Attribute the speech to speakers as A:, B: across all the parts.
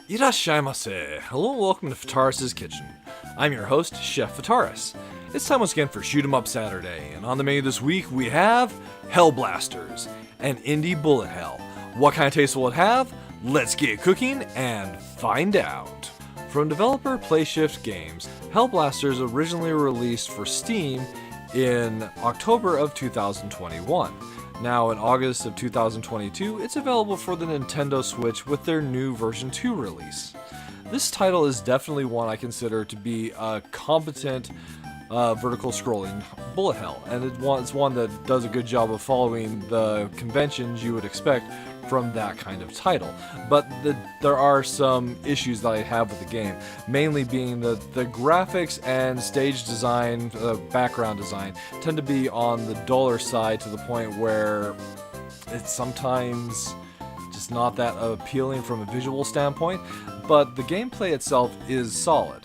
A: Irashaimase. Hello and welcome to Fataris' Kitchen. I'm your host, Chef Fataris. It's time once again for Shoot 'em Up Saturday, and on the menu this week we have Hellblasters, an indie bullet hell. What kind of taste will it have? Let's get cooking and find out. From developer PlayShift Games, Hellblasters originally released for Steam in October of 2021. Now, in August of 2022, it's available for the Nintendo Switch with their new version 2 release. This title is definitely one I consider to be a competent vertical scrolling bullet hell, and it's one that does a good job of following the conventions you would expect from that kind of title. But there are some issues that I have with the game, mainly being the graphics and stage design, background design, tend to be on the duller side to the point where it's sometimes just not that appealing from a visual standpoint, but the gameplay itself is solid.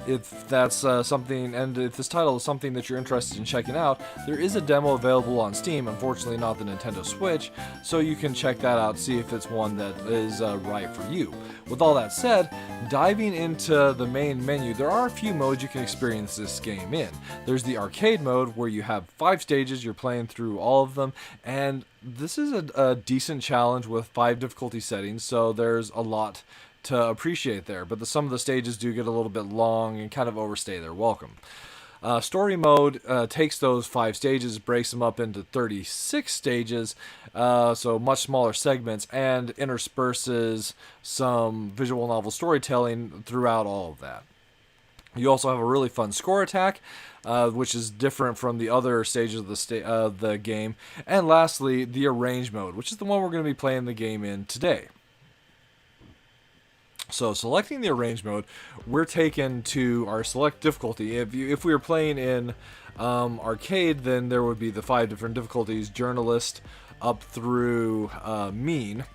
A: If that's something, and if this title is something that you're interested in checking out, there is a demo available on Steam, unfortunately not the Nintendo Switch, so you can check that out, see if it's one that is right for you. With all that said, diving into the main menu, there are a few modes you can experience this game in. There's the arcade mode, where you have 5 stages, you're playing through all of them, and this is a decent challenge with 5 difficulty settings, so there's a lot to appreciate there, but some of the stages do get a little bit long and kind of overstay their welcome. Story mode takes those 5 stages, breaks them up into 36 stages, so much smaller segments, and intersperses some visual novel storytelling throughout all of that. You also have a really fun score attack, which is different from the other stages of the game. And lastly, the arrange mode, which is the one we're going to be playing the game in today. So selecting the arrange mode, we're taken to our select difficulty. If we were playing in arcade, then there would be the 5 different difficulties, journalist up through mean.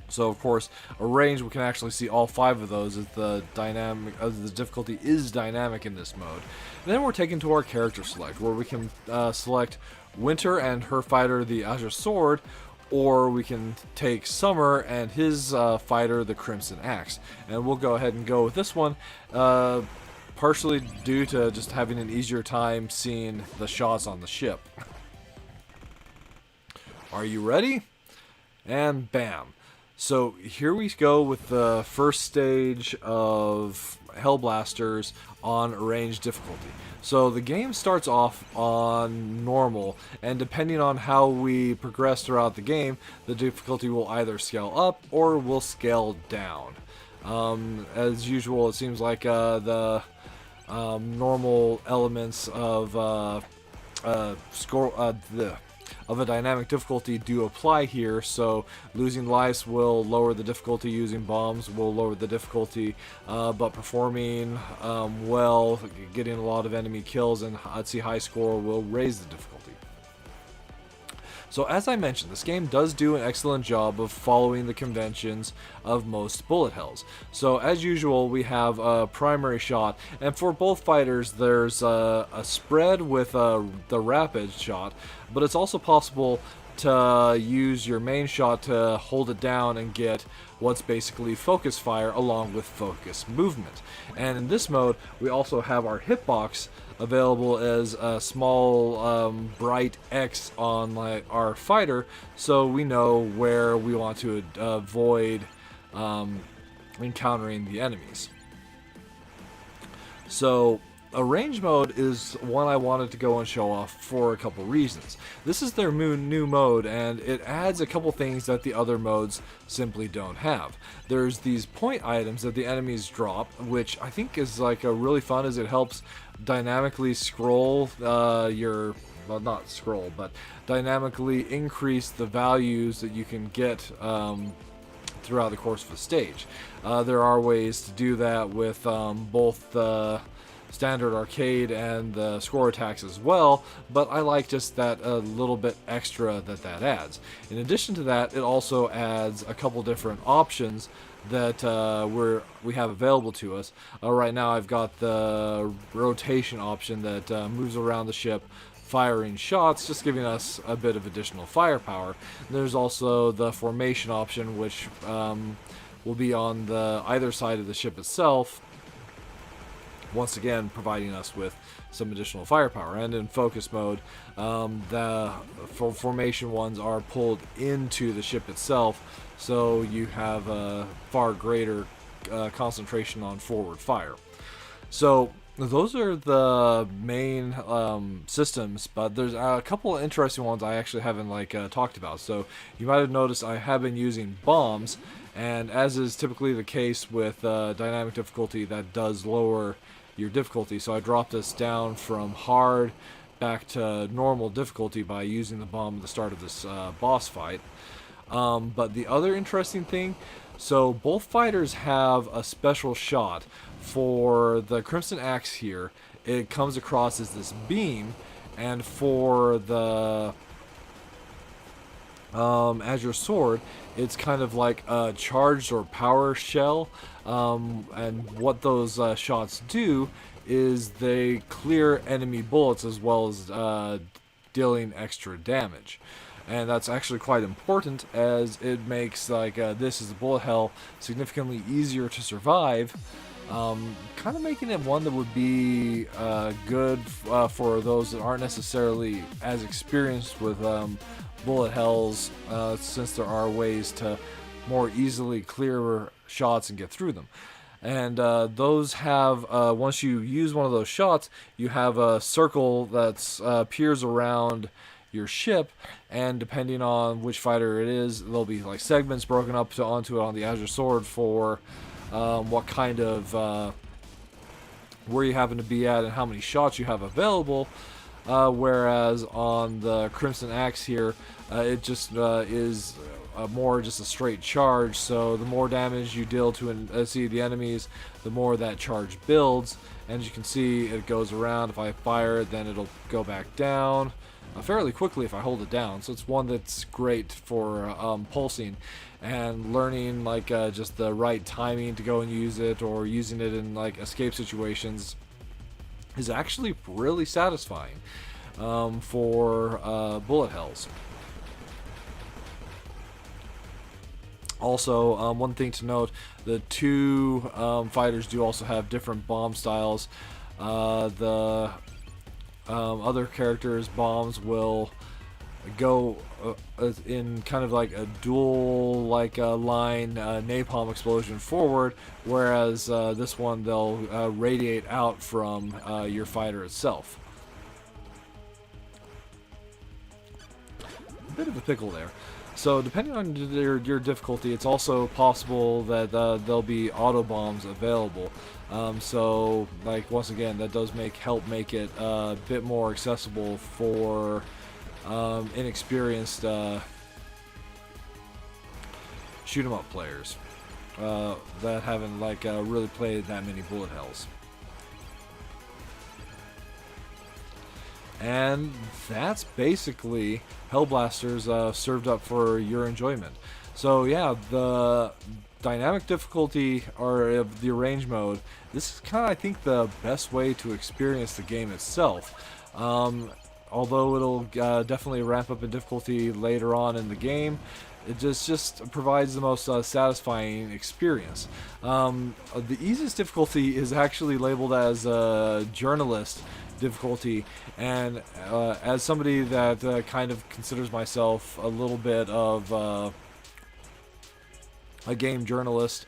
A: So of course, arrange, we can actually see all 5 of those as the difficulty is dynamic in this mode. And then we're taken to our character select, where we can select Winter and her fighter, the Azure Sword, or we can take Summer and his fighter, the Crimson Axe. And we'll go ahead and go with this one, partially due to just having an easier time seeing the shots on the ship. Are you ready? And bam. So here we go with the first stage of Hellblasters on arranged difficulty. So the game starts off on normal, and depending on how we progress throughout the game, the difficulty will either scale up or will scale down. As usual, it seems like the normal elements of of a dynamic difficulty do apply here, so losing lives will lower the difficulty, using bombs will lower the difficulty, but performing well, getting a lot of enemy kills and I'd see high score will raise the difficulty. So as I mentioned, this game does do an excellent job of following the conventions of most bullet hells. So as usual, we have a primary shot, and for both fighters there's a spread with the rapid shot, but it's also possible to use your main shot to hold it down and get what's basically focus fire along with focus movement. And in this mode, we also have our hitbox available as a small bright X on our fighter, so we know where we want to avoid encountering the enemies. So arrange mode is one I wanted to go and show off for a couple reasons. This is their new mode, and it adds a couple things that the other modes simply don't have. There's these point items that the enemies drop, which I think is like a really fun, as it helps dynamically scroll not scroll, but dynamically increase the values that you can get throughout the course of a stage. There are ways to do that with both the standard arcade and the score attacks as well, but I like just that a little bit extra that adds. In addition to that, it also adds a couple different options that we have available to us. Right now I've got the rotation option that moves around the ship firing shots, just giving us a bit of additional firepower. There's also the formation option, which will be on the either side of the ship itself, once again providing us with some additional firepower. And in focus mode, the formation ones are pulled into the ship itself, so you have a far greater concentration on forward fire. So those are the main systems, but there's a couple of interesting ones I actually haven't talked about. So you might have noticed I have been using bombs, and as is typically the case with dynamic difficulty, that does lower your difficulty. So I dropped this down from hard back to normal difficulty by using the bomb at the start of this boss fight. But the other interesting thing, so both fighters have a special shot. For the Crimson Axe here, it comes across as this beam, and for the Azure Sword, it's kind of like a charged or power shell, and what those shots do is they clear enemy bullets as well as dealing extra damage. And that's actually quite important, as it makes this as a bullet hell significantly easier to survive, kind of making it one that would be good for those that aren't necessarily as experienced with bullet hells, since there are ways to more easily clear shots and get through them. And those have, once you use one of those shots, you have a circle that appears around your ship, and depending on which fighter it is, there'll be like segments broken up onto it on the Azure Sword for what kind of where you happen to be at and how many shots you have available, whereas on the Crimson Axe here, it just is more just a straight charge. So the more damage you deal to the enemies, the more that charge builds, and as you can see, it goes around. If I fire it, then it'll go back down fairly quickly if I hold it down. So it's one that's great for pulsing and learning just the right timing to go and use it, or using it in escape situations is actually really satisfying for bullet hells. Also, one thing to note, the two fighters do also have different bomb styles. The other characters' bombs will go in kind of like a dual line napalm explosion forward, whereas this one they'll radiate out from your fighter itself. A bit of a pickle there. So depending on your difficulty, it's also possible that there'll be auto bombs available. So once again, that does help make it a bit more accessible for inexperienced shoot 'em up players that haven't really played that many bullet hells. And that's basically Hellblasters served up for your enjoyment. So yeah, the dynamic difficulty or the arrange mode, this is kind of, I think, the best way to experience the game itself. Although it'll definitely ramp up in difficulty later on in the game, it just provides the most satisfying experience. The easiest difficulty is actually labeled as journalist difficulty, and as somebody that kind of considers myself a little bit of a game journalist,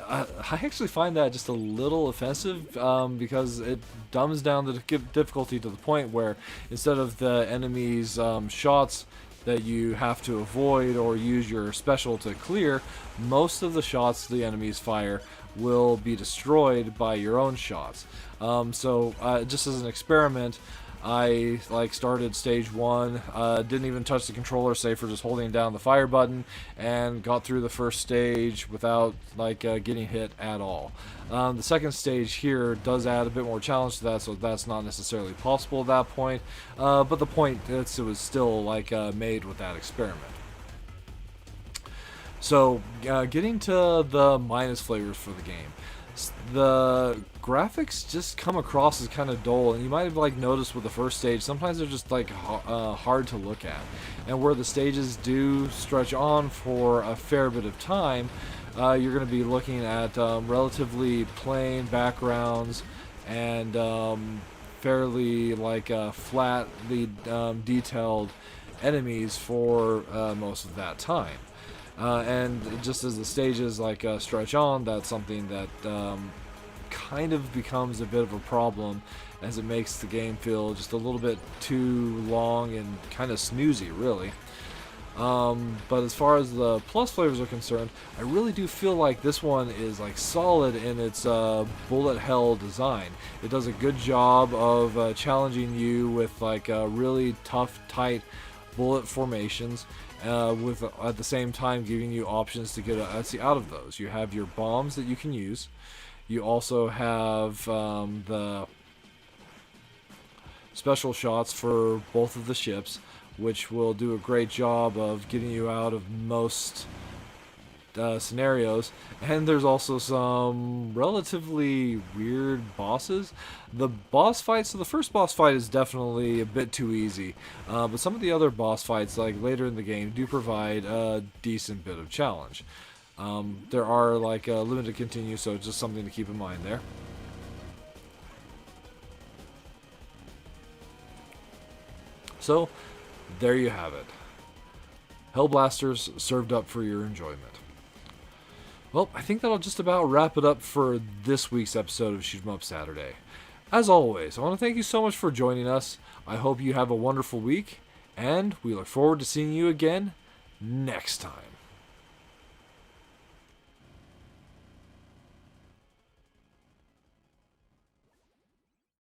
A: I actually find that just a little offensive, because it dumbs down the difficulty to the point where instead of the enemy's shots that you have to avoid or use your special to clear, most of the shots the enemies fire will be destroyed by your own shots. So just as an experiment, I started stage 1, didn't even touch the controller save for just holding down the fire button, and got through the first stage without getting hit at all. The second stage here does add a bit more challenge to that, so that's not necessarily possible at that point, but the point is it was still made with that experiment. So getting to the minus flavors for the game, the graphics just come across as kind of dull, and you might have noticed with the first stage, sometimes they're just hard to look at. And where the stages do stretch on for a fair bit of time, you're going to be looking at relatively plain backgrounds and fairly flatly detailed enemies for most of that time. And just as the stages stretch on, that's something that kind of becomes a bit of a problem, as it makes the game feel just a little bit too long and kind of snoozy, really. But as far as the plus flavors are concerned, I really do feel like this one is solid in its bullet hell design. It does a good job of challenging you with really tough, tight bullet formations, with at the same time giving you options to get out of those. You have your bombs that you can use. You also have the special shots for both of the ships, which will do a great job of getting you out of most scenarios. And there's also some relatively weird bosses. The boss fights, so the first boss fight is definitely a bit too easy, but some of the other boss fights, like later in the game, do provide a decent bit of challenge. There are limited continue, so it's just something to keep in mind there. So, there you have it. Hellblasters served up for your enjoyment. Well, I think that'll just about wrap it up for this week's episode of Shoot 'em Up Saturday. As always, I want to thank you so much for joining us. I hope you have a wonderful week, and we look forward to seeing you again next time.